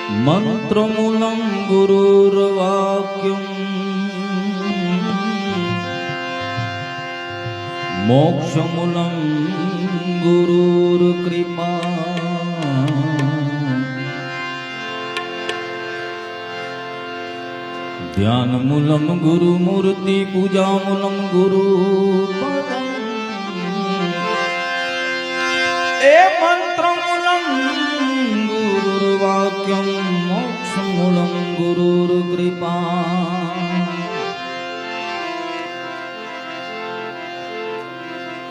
મંત્રમૂલં ગુરુર્વાક્યં મોક્ષમૂલં ગુરુર્કૃપા ધ્યાનમૂલં ગુરુમૂર્તિ પૂજામૂલં ગુરુપદં એ મંત્રમૂલં ગુરુર્વાક્યં મોક્ષમૂલં ગુરુર્કૃપા.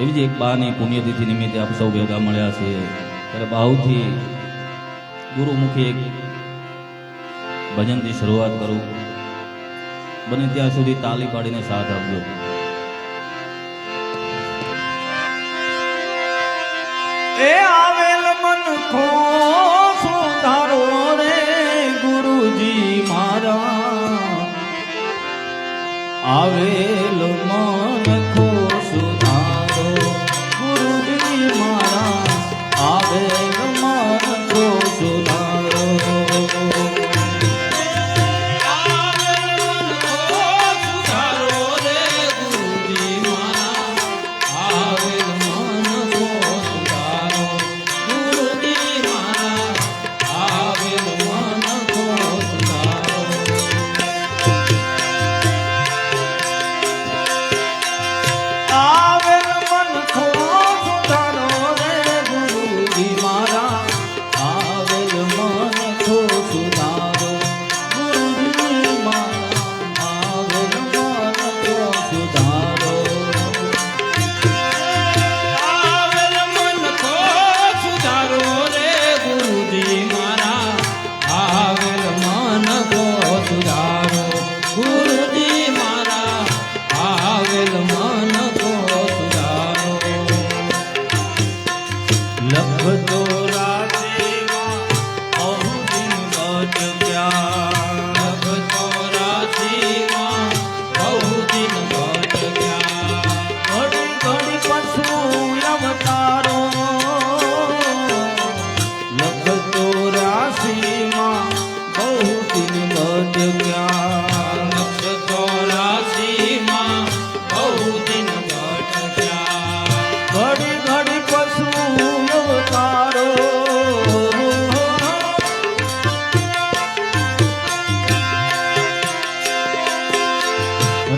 એવી જ એક બાની પુણ્યતિથિ નિમિત્તે આપ સૌ ભેગા મળ્યા છે ત્યારે ભાવથી ગુરુમુખી એક ભજનથી શરૂઆત કરું. બને ત્યાં સુધી તાલી પાડીને સાથ આપજો. એ આવેલ મન ખો સુધારો રે ગુરુજી મારા, આવેલ મન ખો સુધારો ગુરુજી મારા, આવેલ મન ખો સુધારો.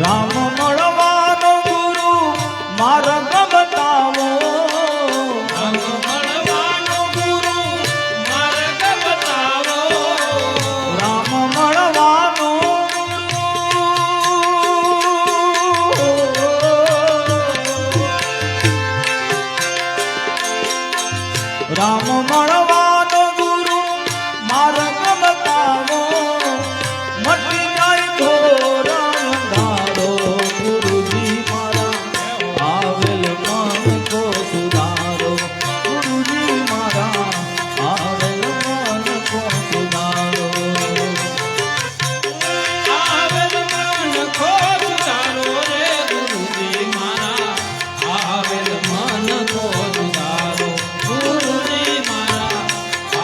રામ મળવાનો ગુરુ માર્ગ બતાવો, રામ મળવાનો ગુરુ માર્ગ બતાવો, રામ મળવાનો રામ મળવાનો ગુરુ માર્ગ બતાવો, મટી જાય ઘોર અંધારો ગુરુજી મારા, આવેલ મન કો સુધારો ગુરુજી મારા, આવેલ મન કો સુધારો, આવેલ મન કો સુધારો રે ગુરુજી મારા, આવેલ મન કો સુધારો ગુરુજી મારા,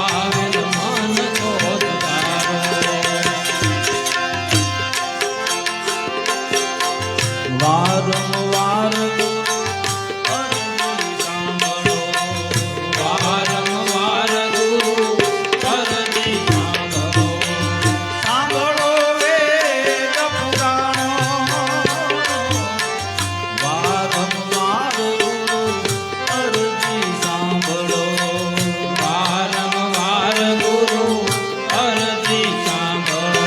આવેલ મન કો સુધારો. વારંવાર અરજી સાંભળો, વારંવાર ગુરુ અરજી સાંભળો, સાંભળો વેદ પુરાણો, વારંવાર ગુરુ અરજી સાંભળો, વારંવાર ગુરુ અરજી સાંભળો,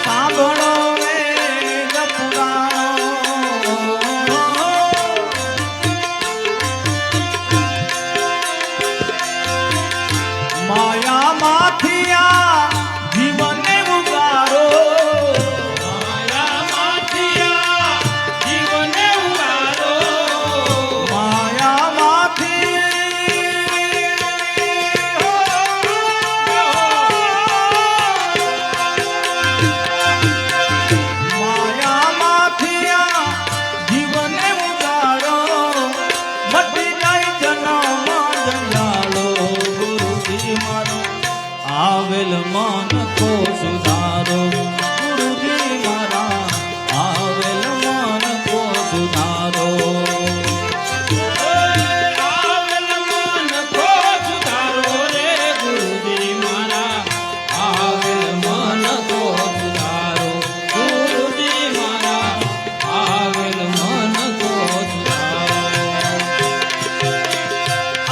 સાંભળો વેદ પુરાણો. માયા માથિયા જીવને ઉગારો, માયા માથિયા જીવને ઉગારો, માયા માથી માયા માથિયા જીવને ઉગારો, મટી જાય જન્મ જંજાલો ગુરુજી મારો, આવેલ મન કો સુધારો ગુરુજી મારા આવેલ મન કો સુધારો આવેલ મન કો સુધારો રે ગુરુજી મારા આવેલ મન કો સુધારો ગુરુજી મારા આવેલ મન કો સુધારો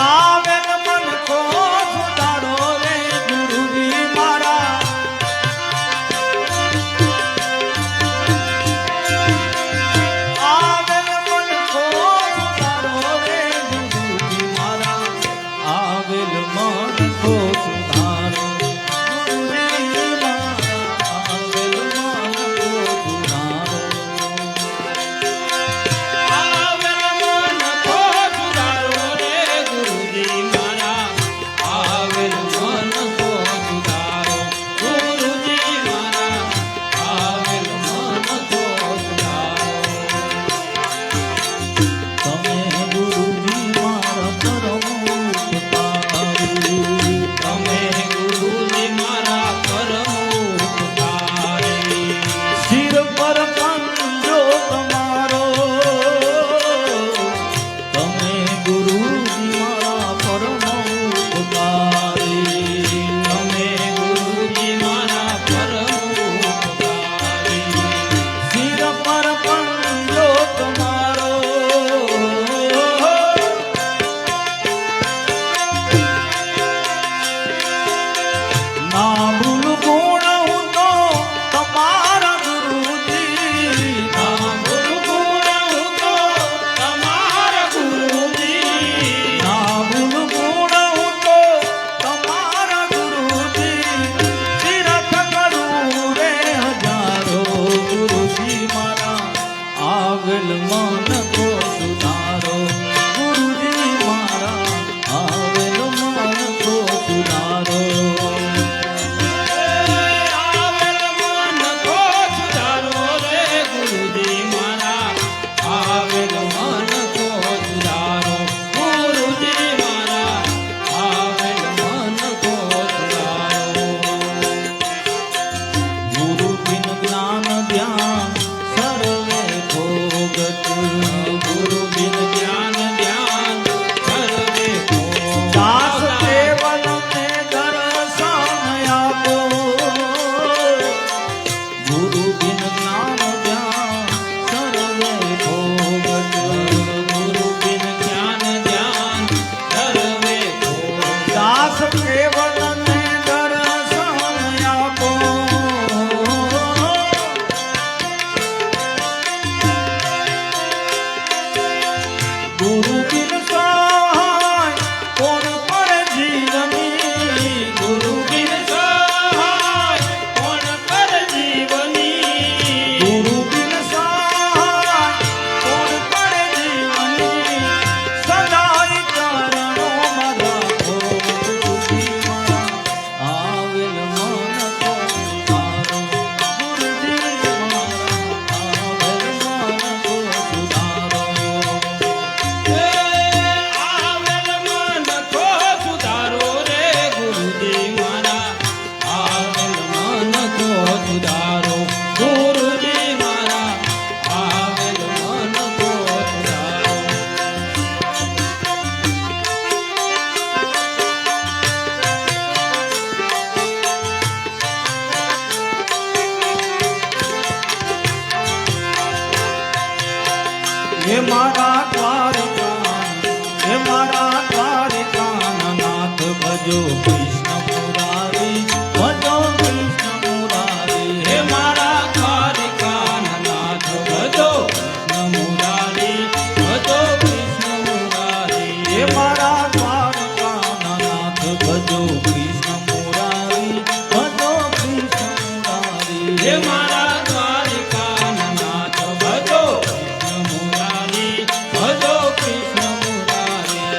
આવેલ મન કો સુધારો રે ગુરુજી મારા આવેલ મન કો સુધારો રે ગુરુજી મારા આવેલ મન કો સુધારો ગુરુજી મારા આવેલ મન કો સુધારો આવેલ મન કો સુધારો રે ગુરુજી મારા આવેલ મન કો સુધારો ગુરુજી મારા આવેલ મન કો સુધારો તમે ગુરુજી મારા પરમ ઉપકારી તમે ગુરુજી મારા પરમ ઉપકારી શિર પર પંજો તમારો તમે ગુરુજી મારા પરમ ઉપકારી તમે ગુરુજી મારા પરમ ઉપકારી શિર પર પંજો તમારો ના ભૂલ ગુણ હું તો તમારા ગુરુજી ના ભૂલ ગુણ હું તો તમારા ગુરુજી ના ભૂલ ગુણ હું તો તમારા ગુરુજી તીર્થ કરું રે હજારો ગુરુજી મારા આવેલ મન કો સુધારો ગુરુજી મારા આવેલ મન કો સુધારો આવેલ મન કો સુધારો રે ગુરુજી મારા આવેલ મન કો સુધારો ગુરુજી મારા આવેલ મન કો સુધારો ગુરુ બિન જ્ઞાન ધ્યાન સર્વે ભોગત ગુરુ બિન જ્ઞાન ધ્યાન સર્વે ભોગત દાસ કેવલ ને દર્શન આપો ગુરુ બિન જ્ઞાન ધ્યાન સર્વે ભોગત ગુરુ બિન જ્ઞાન ધ્યાન સર્વે ભોગત દાસ કેવલ ને દર્શન આપો ગુરુ બિન સહાય કોણ કરે જીવની ગુરુ બિન સહાય કોણ કરે જીવની ગુરુ બિન સહાય કોણ કરે જીવની સદાય ચરણો માં રાખો ગુરુજી મારા આવેલ મન કો સુધારો ગુરુજી મારા આવેલ મન કો સુધારો આવેલ મન કો સુધારો રે ગુરુજી મારા આવેલ મન કો સુધારો ગુરુજી મારા આવેલ મન કો સુધારો હે મારા દ્વારિકા નાથ ભજો કૃષ્ણ મુરારી ભજો કૃષ્ણ મુરારી હે મારા દ્વારિકા નાથ ભજો કૃષ્ણ મુરારી ભજો કૃષ્ણ મુરારી હે મારા દ્વારિકા નાથ ભજો કૃષ્ણ મુરારી ભજો કૃષ્ણ મુરારી હે મારા દ્વારિકા નાથ ભજો કૃષ્ણ મુરારી ભજો કૃષ્ણ મુરારી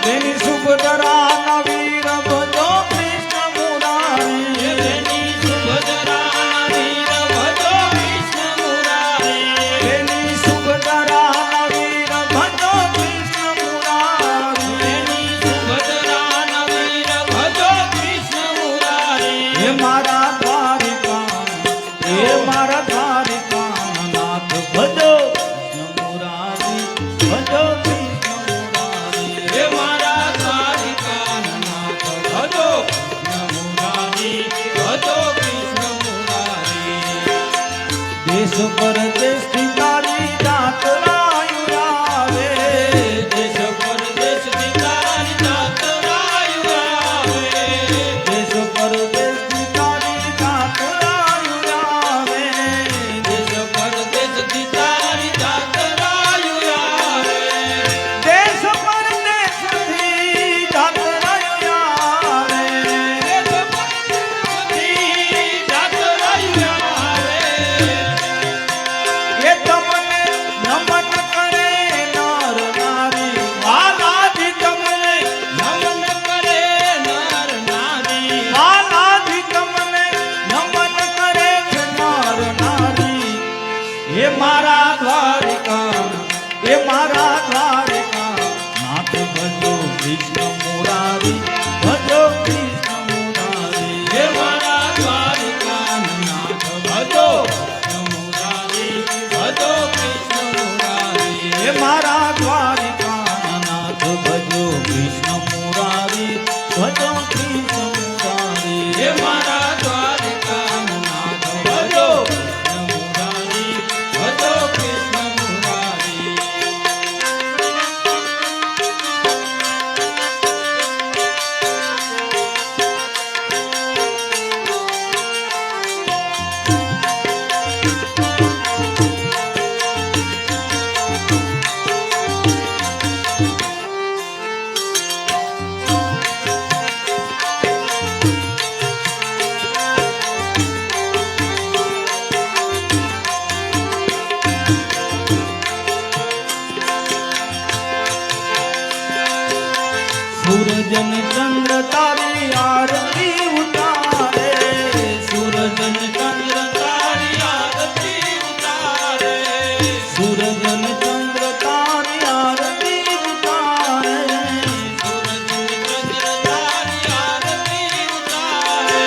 તેની સુભદ્રા નવીર ભજો કૃષ્ણ મુરારી તેની સુભદ્રા નવીર ભજો કૃષ્ણ મુરારી તેની સુભદ્રા નવીર ભજો કૃષ્ણ મુરારી તેની સુભદ્રા નવીર ભજો કૃષ્ણ દેશ પરદેશથી તારી જાત્રાયું આવે, દેશ પરદેશથી તારી જાત્રાયું આવે, દેશ પરદેશથી તારી જાત્રાયું આવે, દેશ પરદેશથી તારી જાત્રાયું આવે, દેશ પરદેશથી જાત્રાયું આવે, દેશ પરદેશથી જાત્રાયું આવે. એ તમને નમન કરે નર નારી, વાલાજી તમને નમન કરે નર નારી, વાલાજી તમને નમન કરે છે નર નારી. એ મારા દ્વારિકા, એ મારા દ્વારિકા નાથ ભજો કૃષ્ણ મુરારી, ભજો કૃષ્ણ મુરારી. એ મારા દ્વારિકા નાથ ભજો કૃષ્ણ મુરારી, ભજો કૃષ્ણ મુરારી. એ મારા દ્વારિકા નાથ ભજો કૃષ્ણ મુરારી, ભજો કૃષ્ણ મુરારી. એ મારા દ્વારિકા નાથ ભજો કૃષ્ણ મુરારી, ભજો કૃષ્ણ મુરારી. સૂરજન ચંદ્ર તારી આરતી ઉતારે, સૂરજન ચંદ્ર તારી આરતી ઉતારે, સૂરજન ચંદ્ર તારી આરતી ઉતારે, સૂરજન ચંદ્ર તારી આરતી ઉતારે,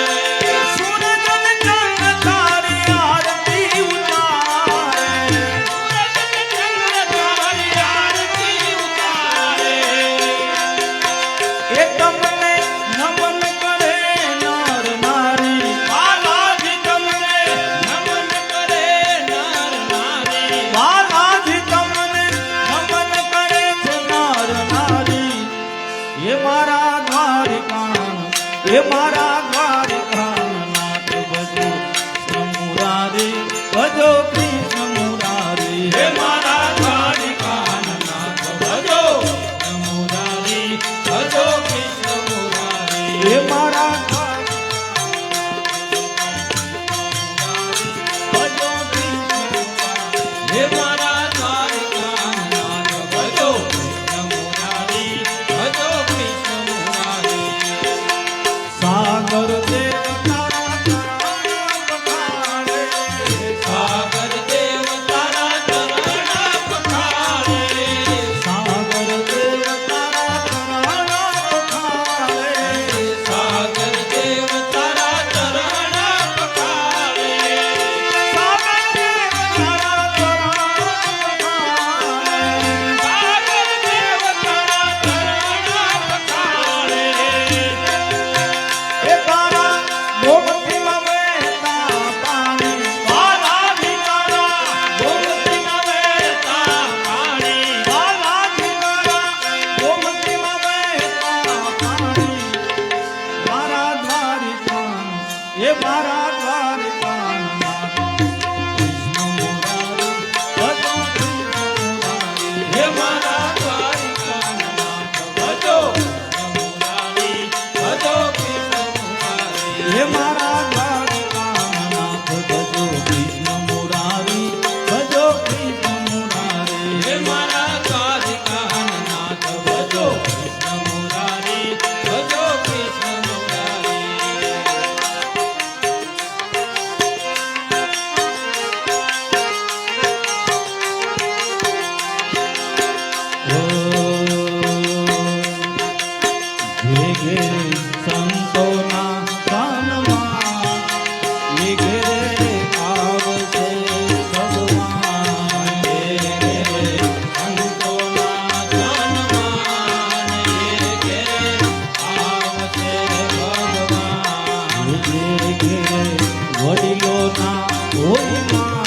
સૂરજન ચંદ્ર તારી આરતી ઉતારે, સૂરજન ચંદ્ર તારી આરતી ઉતારે. એ તમને નમન કરે નર નારી, વાલાજી તમને નમન કરે નર નારી, વાલાજી તમને નમન કરે છે નર નારી. એ મારા દ્વારિકા, એ મારા દ્વારિકા નાથ ભજો કૃષ્ણ મુરારી, ભજો કૃષ્ણ મુરારી. એ મારા દ્વારિકા નાથ ભજો કૃષ્ણ મુરારી, ભજો કૃષ્ણ મુરારી. એ મારા ભજો કૃષ્ણ મુરારી. એ મારા દ્વારિકા નાથ ભજો કૃષ્ણ મુરારી, ભજો કૃષ્ણ મુરારી. સાગર દેવ તારા ચરણ પખારે, સાગર દેવ તારા ચરણ પખારે, સાગર દેવ તારા ચરણ પખારે, સાગર દેવ તારા ચરણ પખારે, સાગર દેવ તારા ચરણ પખારે, સાગર દેવ તારા ચરણ પખારે. એ તારા ગોમતીમાં વહેતા પાણી, વાલાજી તારા ગોમતીમાં વહેતા પાણી, વાલાજી તારા ગોમતીમાં વહેતા પાણી. મારા દ્વારિકા, એ મારા દ્વારિકા નાથ કૃષ્ણ મુરારી, ભજો કૃષ્ણ મુરારી. એ મારા દ્વારિકા નાથ ભજો કૃષ્ણ મુરારી, ભજો કૃષ્ણ મુરારી. એ મારા દ્વારિકા નાથ ભજો કૃષ્ણ મુરારી, ભજો કૃષ્ણ મુરારી. એ મારા દ્વારિકા નાથ ભજો કૃષ્ણ મુરારી, ભજો કૃષ્ણ મુરારી. ઘેરે ઘેરે સંતોના કાનમાં, એ ઘેરે આવશે ભગવાન. ઘેરે ઘેરે સંતોના કાનમાં, એ ઘેરે આવશે ભગવાન. ઘેરે ઘેરે વડીલોના ભોજમાં,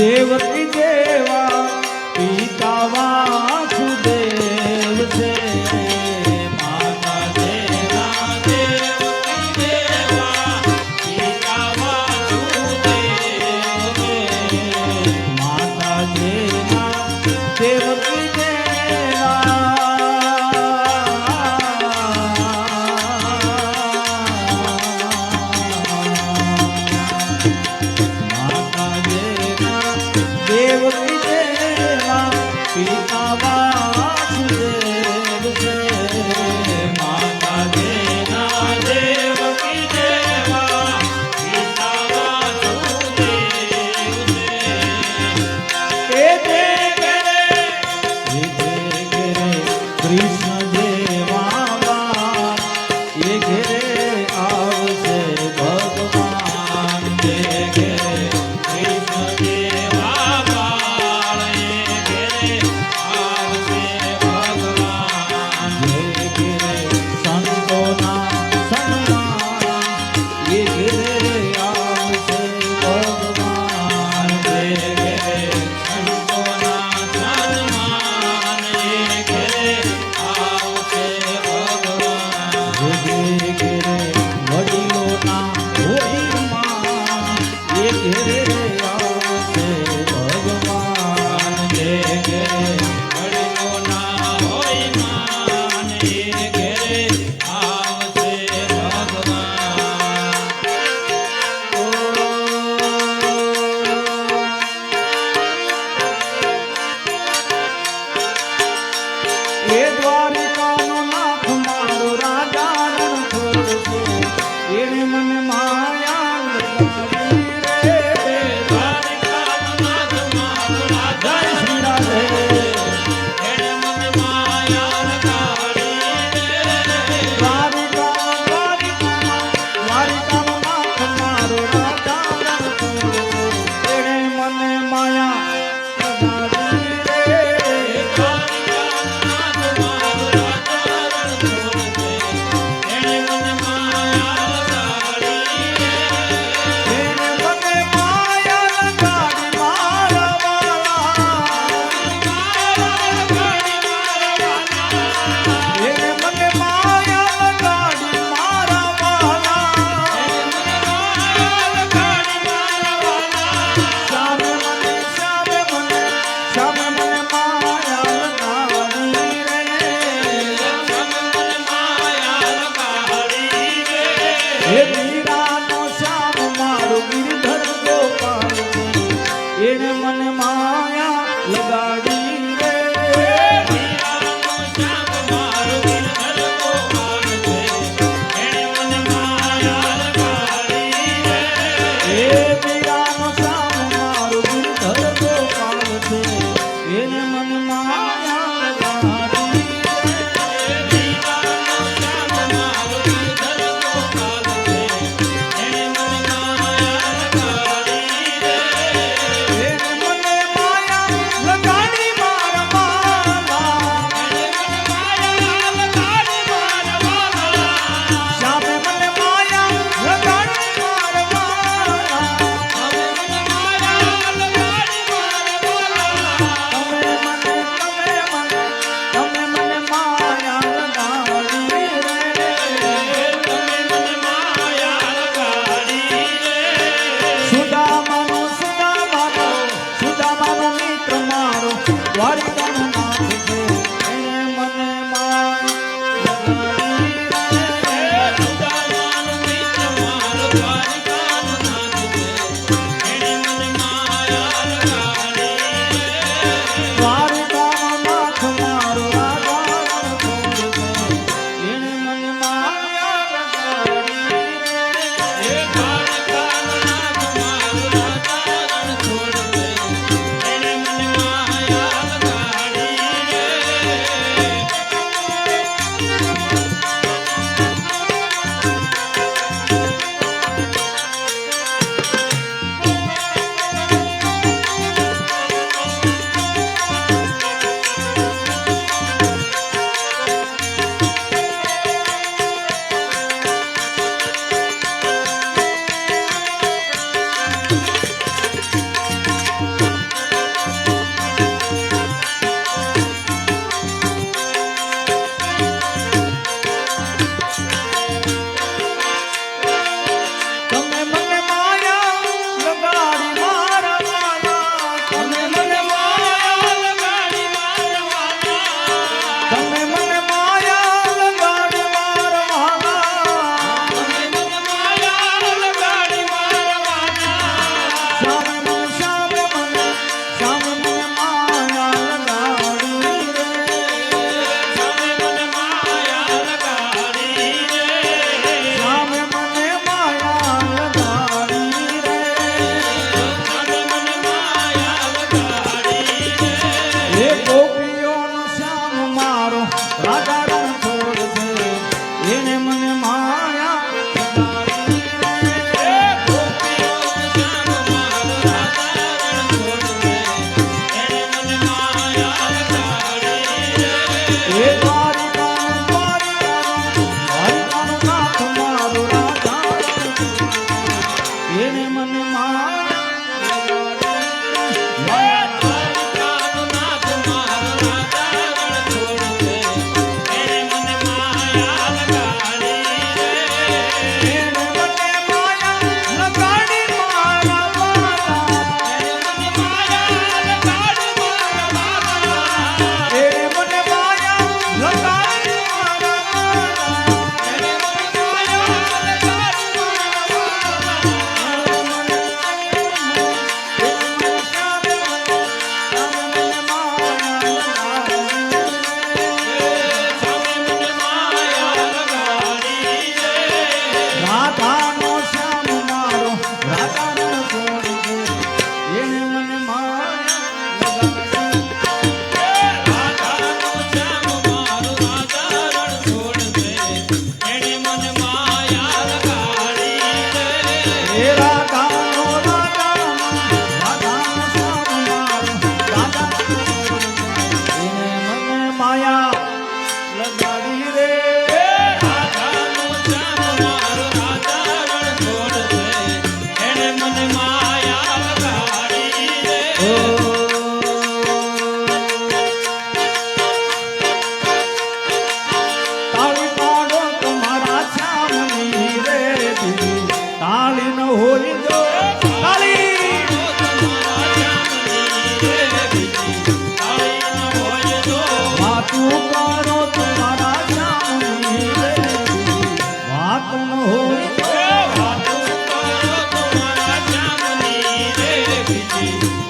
દેવકી દેવા પિતા વાસુદેવ છે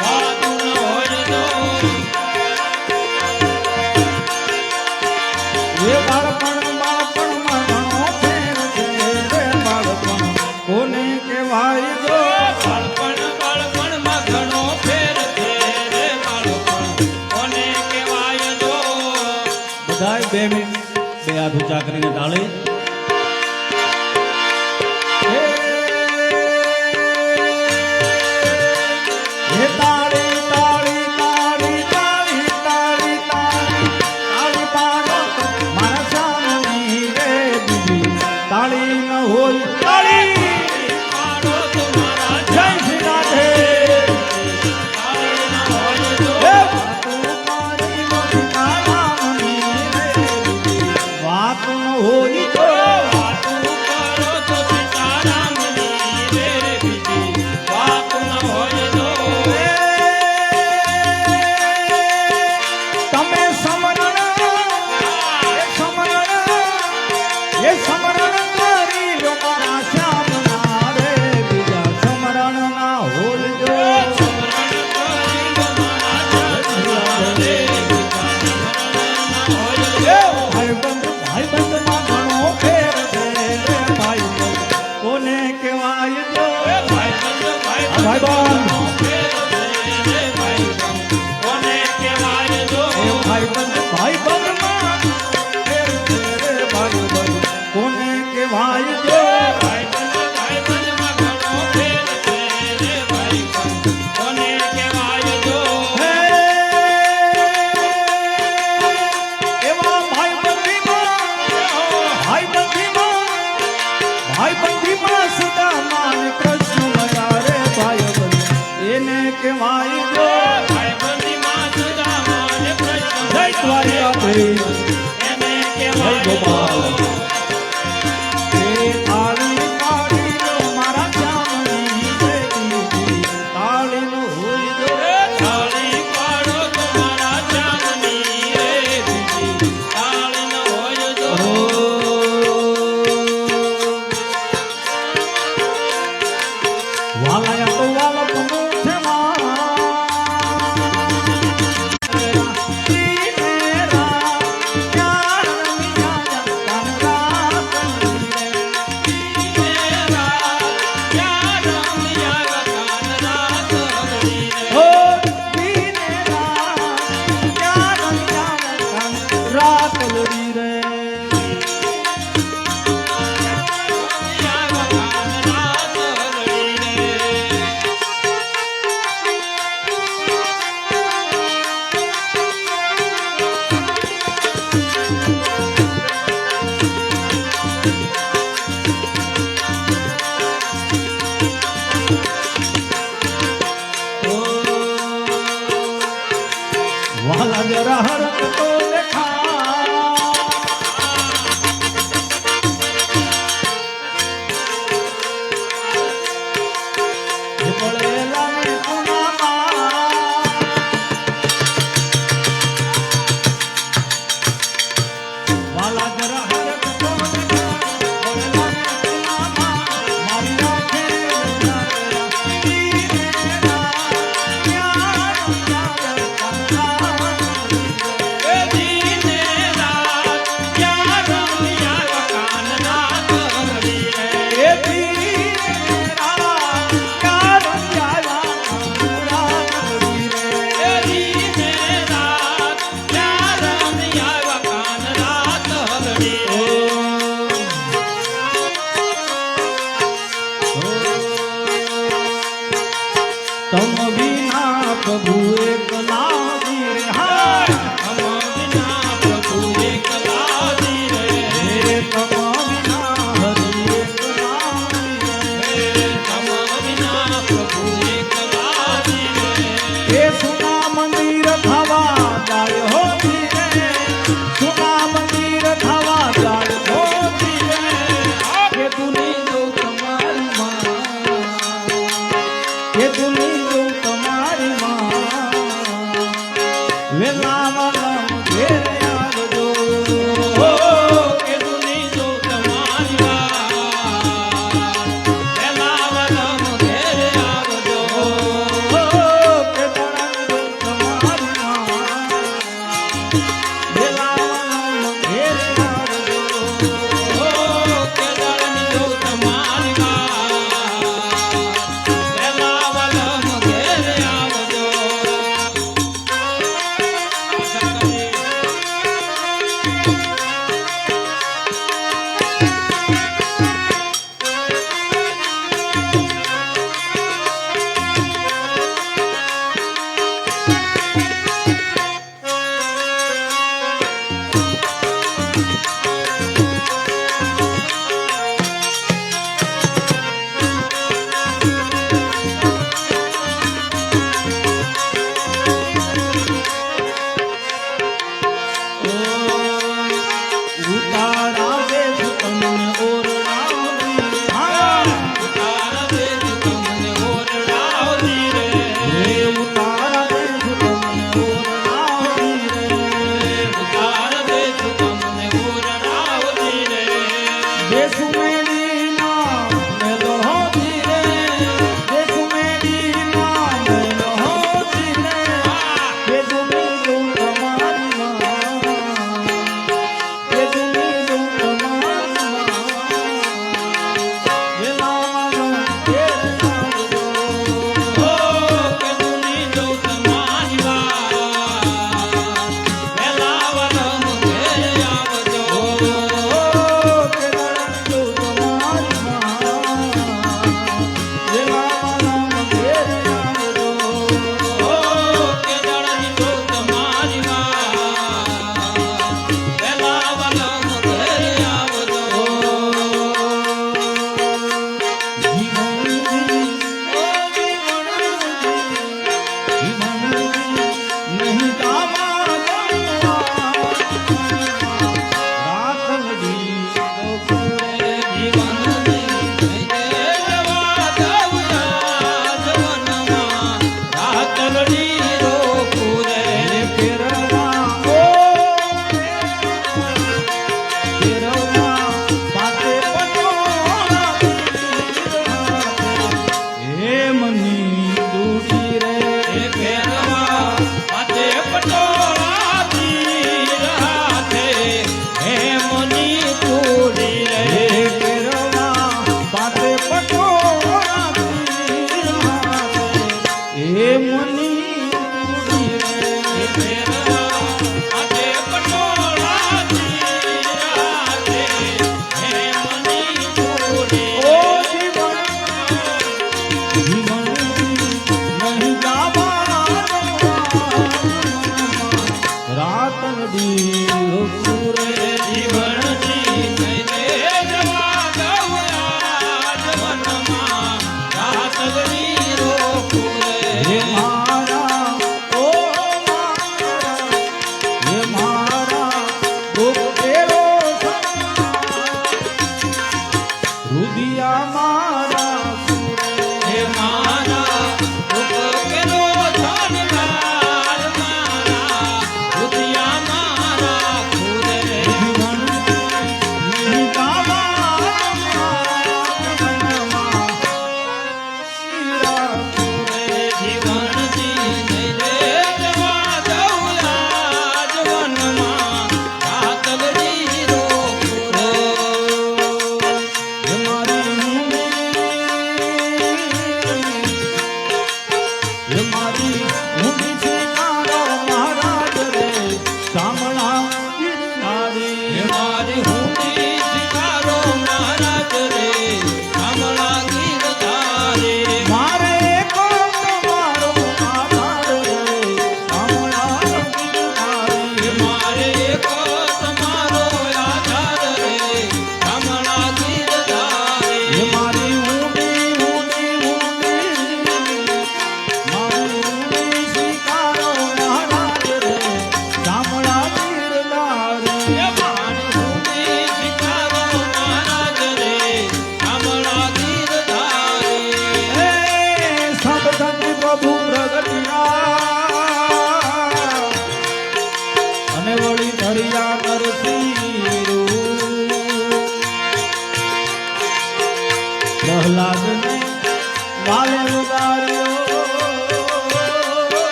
વાતું ન હોય જો એ બાળપણમાં ઘણો ફેર છે રે બાળપણ કોને કહેવાય જો બાળપણમાં ઘણો ફેર છે રે બાળપણ કોને કહેવાય જો બધાય 2 મિનિટ 2 હાથ ઊંચા કરીને તાળી. હે તાળી તાળી તાળી તાળી તાળી તાળી તાળી પાડો મારા સામની રે બીજી તાળી ન હોય તાળી પાડો તમારા જય શ્રી રાધે તાળી ન હોય જો હે વાતું મારી મોટી કાળામણી રે બીજી વાત ન હોય તો વાતું કરો તો સીતારામની રે બીજી વાતું ન હોય જો તમે સમરણ એ સમરણ કરી લો મારા શ્યામના રે બીજા સમરણ ના હોય જો સ્મરણ કરી લો મારા શ્યામના રે બીજા સ્મરણ ન હોય જો ભાઈબંધમાં ઘણો ફેર છે રે ભાઈબંધ કોને કહેવાય જો ભાઈબંધ ભાઈબંધ કોને કહેવાય જો એ ભાઈબંધમાં ફેર છે રે ભાઈબંધ કોને કહેવાય જો ભાઈબંધમાં ઘણો ફેર છે રે ભાઈબંધ કોને કહેવાય જો હે એવા ભાઈબંધીમાં સુદામાને કૃષ્ણ મળ્યા રે ભાઈબંધ એને કહેવાય જો ભાઈબંધીમાં સુદામા ને કૃષ્ણ જય દ્વારકાધીશ એને જય કહેવાય ગોપાલ એ તાળી પાડી લો મારા શ્યામની રે બીજી તાળી નો હોય જો તાળી પાડો તમારા શ્યામની રે બીજી તાળી ન હોય જો વાલાયા તો વાલા પમો છે રાત લડી રે વાલા જરા હરક તો દેખા એ પડેલા ને પુનામાં વાલા જરા હરક તો દેખા પડેલા ને પુનામાં મારી રાખે તમ વિના પ્રભુ એકલા રે હાય તમ વિના પ્રભુ એકલા રે તમ વિના હરિ એકલા તમ વિના પ્રભુ એકલા રે એ સુના મંદિર થવા જાય હો ધીરે સુના મંદિર થવા જાય હો ધીરે કે તુની જો તમારી માં કે તુની જો તમારી માં વેલા વાલા ઘેરે આવજો કે દુની જો તમારી વાત પેલા વલમ ઘેરે આવજો કે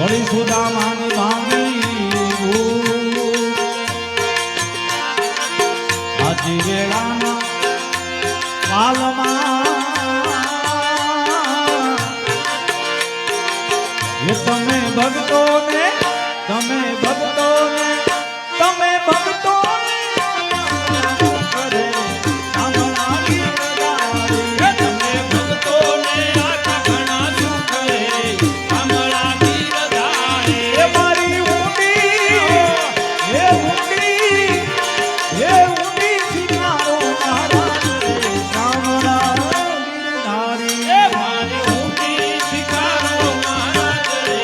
વળી સુદામાની ભાંગી ભૂખ. આજી વેળાના કાલમાં એ તમે ભક્તોને તમે ભક્તોને તમે ભક્તોને કરે કામના ગીરધારી. હે તમે ભક્તોને આખા ઘણા સુખ રે કામળા ગીરધારે. એ મારી ઊંડી એ ઊંડી એ ઊંડી સિતારો મારા કામના ગીરધારી. એ મારી ઊંડી શિખારો મહારાજ રે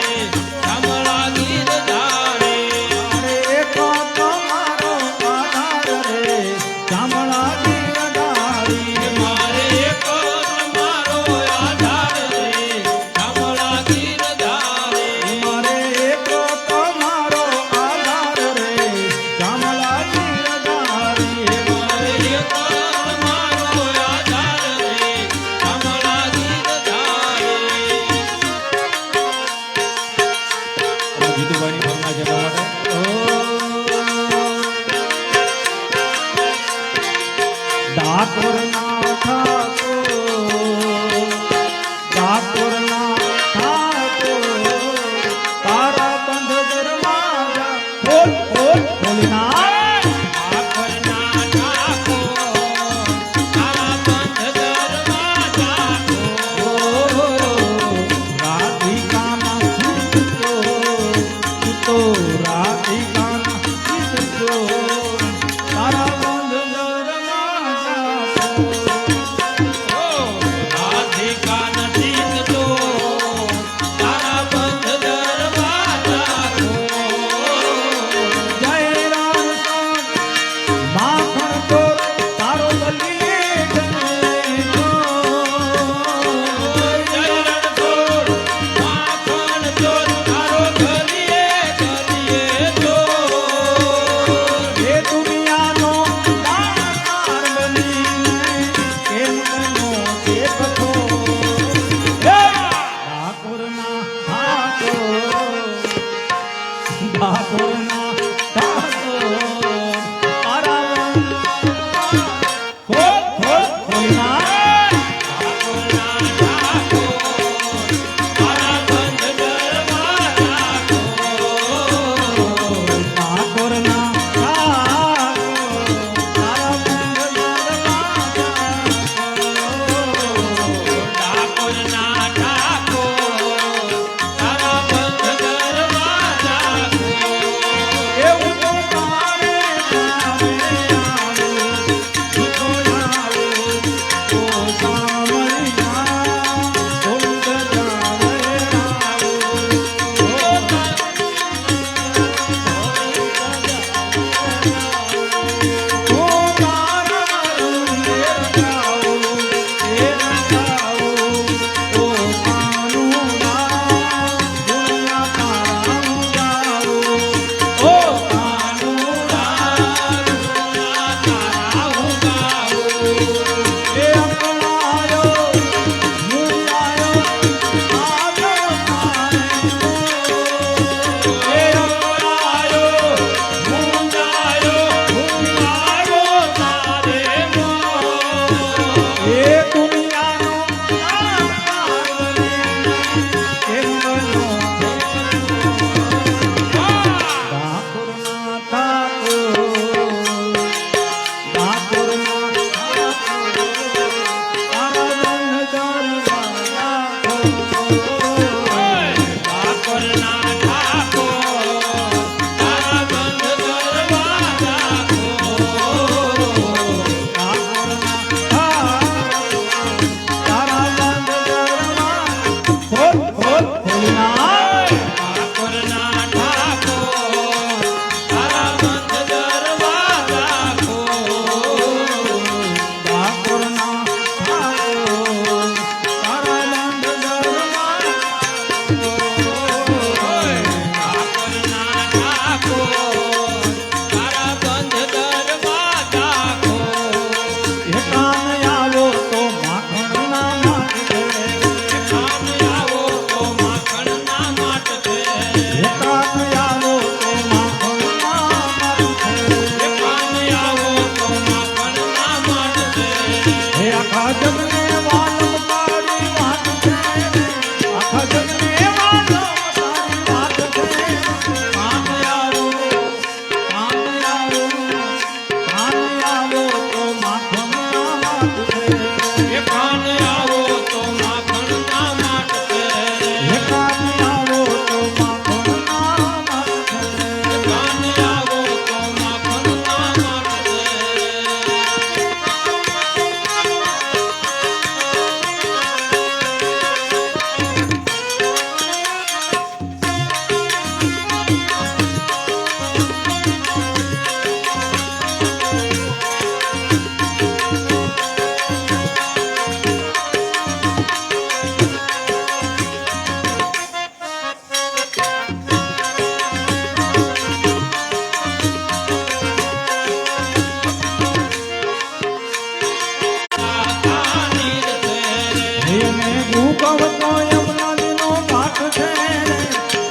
એને ભૂકવતો યમુનાજીનો ઘાટ છે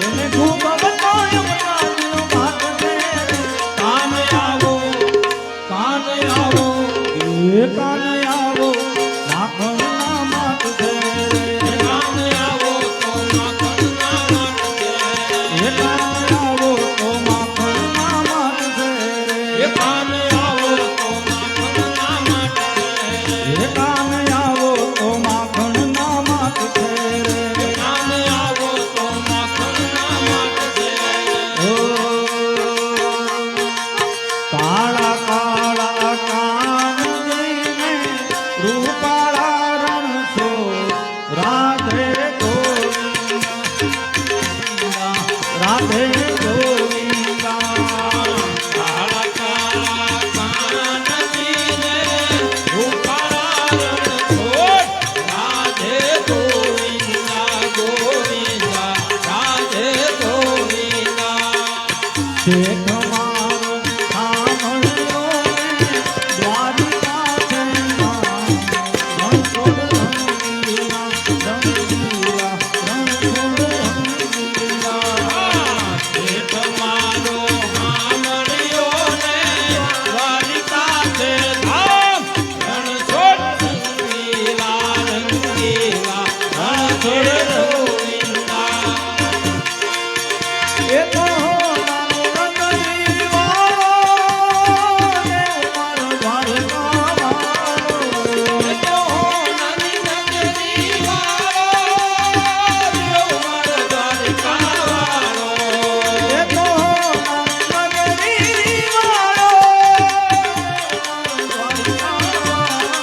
એને ભૂકવતો યમુનાજીનો ઘાટ છે કાન આવો એ કાન આવો માખણના માટ છે કાન આવો તો માખણના માટ છે એ કાન આવો તો માખણના માટ છે એ કાન આવો તો માખણના માટ છે એ કાન આવો તો માખણના માટ છે કાન આવો તો માખણના માટ છે ઓ કાળા કાળા કાન લઈને રૂપાળા રણછો રાધે ગોવિંદા રાધે ગોવિંદા કાળા કાળા કાનજીને રૂપાળા રણછોડ રાધે ગોવિંદા ગોવિંદા રાધે ગોવિંદા શેખ મારો સાંભળ્યો ને દ્વારિકા છે રણછોડ રંગીલા રંગીલા રણછોડ રંગીલા શેઠ મારો હામળિયો ને દ્વારિકા છે ધામ રણછોડ રંગીલા રંગીલા રણછોડ ગોવિંદા એ તો નાનો નગરી વાળો દેવ મારો દ્વારકા વાળો એ તો નાની નગરી વાળો દેવ મારો દ્વારિકા વાળો એ તો નાનો નગરી વાળો દ્વારકા વાળો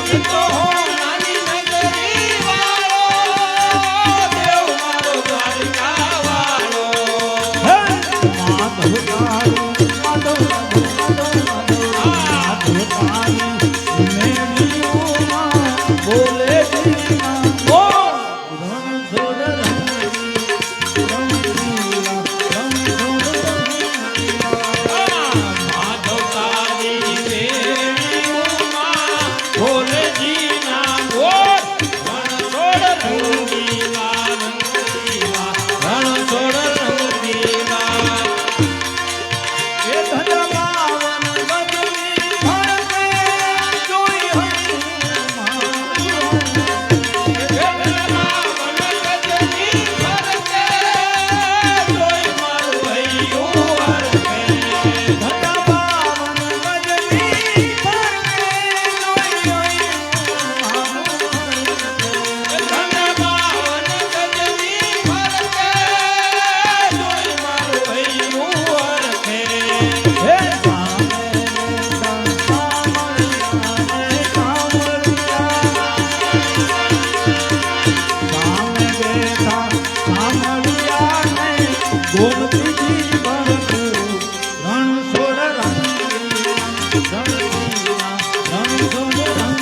એ તો નાની નગરી વાળો દેવ મારો દ્વારિકા વાળો હે માધવ તારું માધવ મેળીઓમાં બોલે જીના બોલ રણછોડ રંગીલા રણછોડ રંગીલા માધવ તારી વેણીઓમાં ભોલેજીના બોલ રણછોડ રંગીલા રંગીલા રણછોડ રંગીલા એ ધનવાવન બદલી ભરતે જોઈ ધનવાવન બદલી ભરતે હે સામે સામળિયાને કામળિયાને ગોમતીજી ભરતું રણછોડ રંગીલા રણછોડ રંગીલા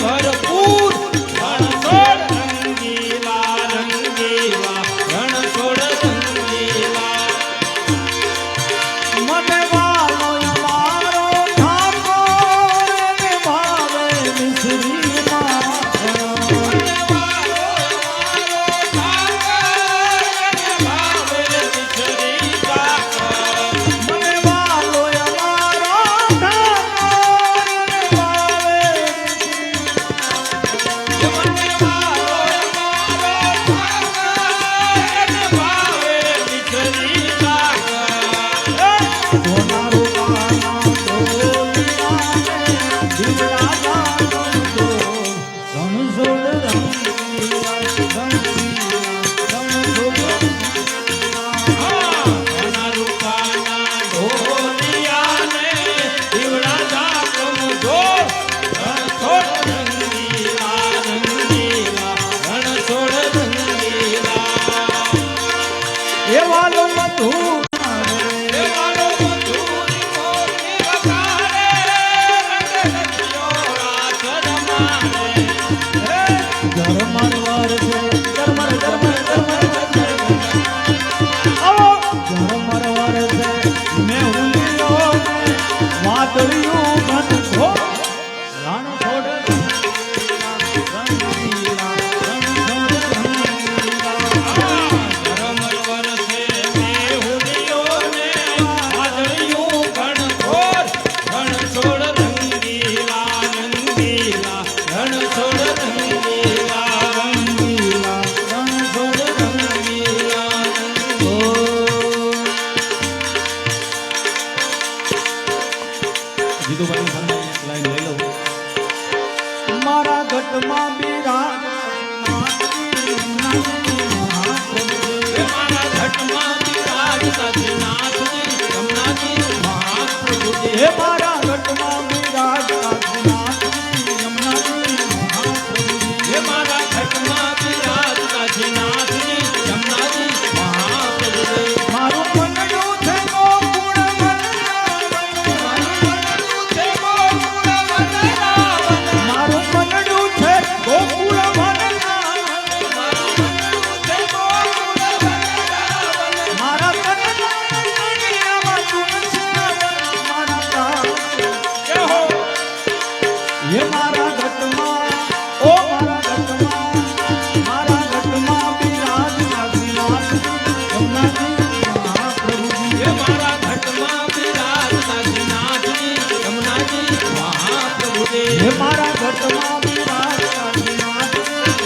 ભરપૂર રણછોડ રંગીલા રંગીલા રણછોડ રંગીલા મને વાલો મારો ઠાકોર ને ભાવે મિશ્રી માખણ મને વાલો મારો ઠાકોર ને ભાવે સોનારો કાના ડોલિયાને દીવડા જાનો રણછોડ રંગીલા રંગીલા રણછોડ એ વાલો મધુ એ વાલો મધુરી મોરની વગા જીતુભાઈ ફરમાઈ એક લાઈન લઈ લઉં. મારા ગઢમાં બિરાજ હે મારા ઘટમાં બિરાજતા છે નાથજી યમુનાજી મહાપ્રભુજી. હે મારા ગઢમાં બિરાજતા છે નાથજી યમુનાજી મહાપ્રભુજી. હે મારા ઘટમાં બિરાજતા છે નાથજી યમુનાજી મહાપ્રભુજી. મારું મનડું છે ગોકુળ મારું મનડું છે ગોકુળ મારા કનૈયામાં તુલસી મારા કાળ. હે મારા ગઢમાં ઓ મારા ગઢમાં બિરાજતા શ્રીનાથ યમુનાજી મહાપ્રભુજી. હે મારા ઘટમાં બિરાજતા છે નાથજી યમુનાજી મહાપ્રભુજી. હે મારા ગઢમાં બિરાજતા શ્રીનાથ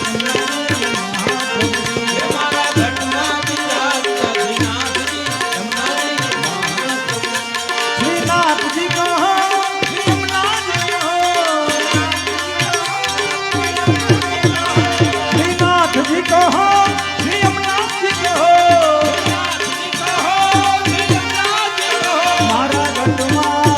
યમુનાજી મહાપ્રભુજી. હે મારા ઘટમાં બિરાજતા છે નાથજી યમુનાજી મહાપ્રભુજી. શ્રીનાથજી કહો યમુનાજી કહો શ્રીનાથજી કહો શ્રી યમુનાજી કહો નાથજી કહો શ્રી યમુનાજી કહો. મારા ગઢમાં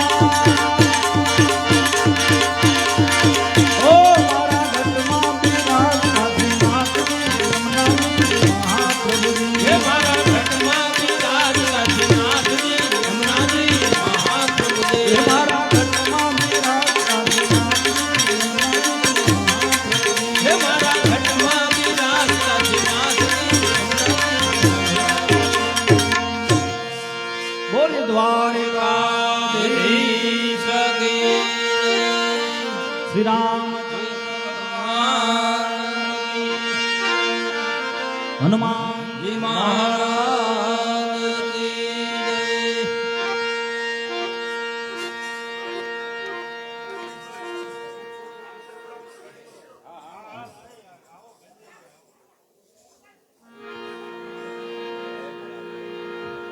ઓ મારા ગઢમાં બિરાજતા શ્રીનાથજી યમુનાજી મહાપ્રભુજી. હે મારા ઘટમાં બિરાજતા છે નાથજી યમુનાજી મહાપ્રભુજી. હે મારા ગઢમાં બિરાજતા શ્રીનાથજી યમુનાજી મહાપ્રભુજી. હે મારા ઘટમાં બિરાજતા છે નાથજી બોલ દ્વારિકા યમુનાજી સગી શ્રી રામ હનુમાનજી મહારાજ કી જય.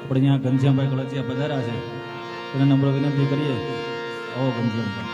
આપણે ત્યાં ઘનશ્યામભાઈ કળચિયા પધાર્યા છે એને નમ્ર વિનંતી કરીએ. આવો ઘનશ્યામભાઈ.